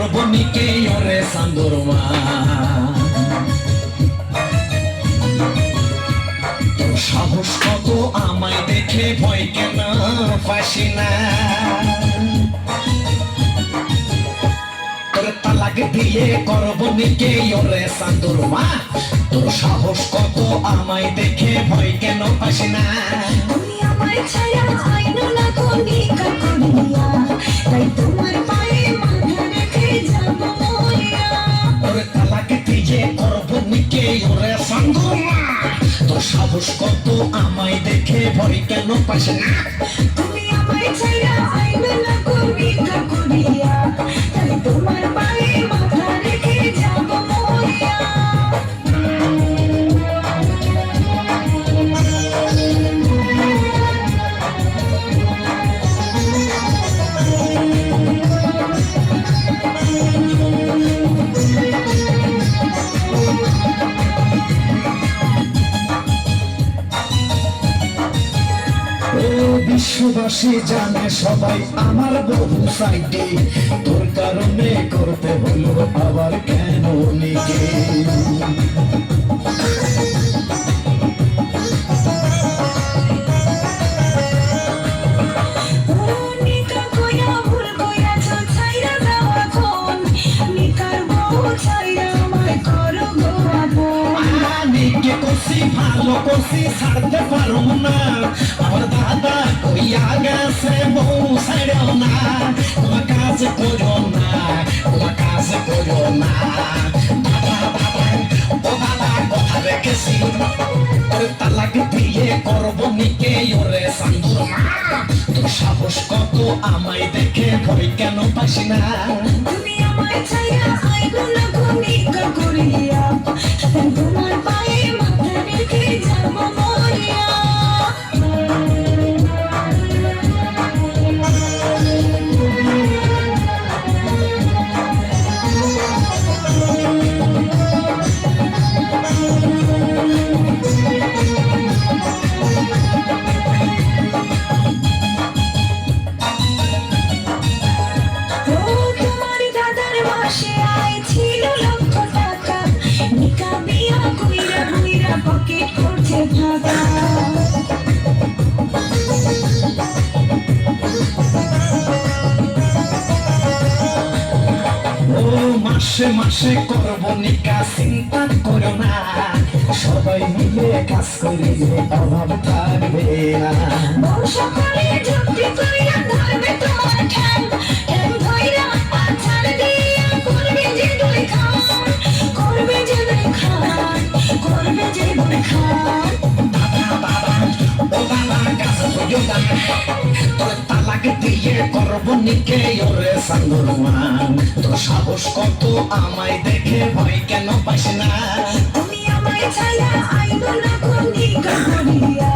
করব নিকে ওরে সান্দুরমা তোর সাহস কত আমায় দেখে ভয় কেন পাসি না তোর তালাক দিয়ে করব নিকে ওরে সান্দুরমা তোর সাহস কত আমায় দেখে ভয় কেন পাসি না তুমি আমায় ছায়া আইনো না কোনিকা করিয়া তাই তোমার পায়ে মাথা রেখে যাব মরিয়া তোর তালাক দিয়ে করব নিকে ওরে সান্দুরমা তোর সাহস কত আমায় দেখে ভয় কেন পাসি না তুমি আমায় ছায়া আইনো না কোনিকা করিয়া তাই তোমার পায়ে মাথা রেখে যাব মরিয়া বিশ্ববাসী জানে সবাই আমার বহু সাইডে তোর কারণে করতে হলো আবার কেন নিকে নিকা কইয়া ভুল কইয়াছো ছাইরা যাও এখন নিকার বউ ছাইরা আমায় করো গো আপন নিকে করছি ভালো করছি ছাড়তে পারো না আমার দাদা কইয়া গেছে বউ ছাড়ো না তোমার কাজ করো না তোমার কাজ করো না বাবা বাবা ও বাবা কথা রেখেছি তোর তালাক দিয়ে করব নিকে ওরে সান্দুরমা তোর সাহস কত আমায় দেখে ভয় কেন পাসি না তুমি আমায় ছাইরা আইনো না কোনিকা করিয়া তাই তোমার পায়ে মাথা রেখে যাব মরিয়া তোমার দাদার মাসে আয় ছিল লক্ষ টাকা নিকা বিয়া কইরা কইরা পকেট করছে ফাঁকা ও মাসে মাসে করব নিকা চিন্তা করো না সবাই মিলে কাজ করে অভাব থাকবে না বর্ষা করে ঝুঁকি কইরা ধরবে তোমার ঠ্যাং ঠ্যাং ধইরা আছাড় দিয়া করবে যে দুই খান করবে যে দুই খান করবে যে দুই খান ও বাবা কাজ করো না তোর তালাক দিয়ে করব নিকে ওরে সান্দুরমা তোর সাহস কত আমায় দেখে ভয় কেন পাস না তুমি আমায় ছায়া আইনো না কোনিকা করিয়া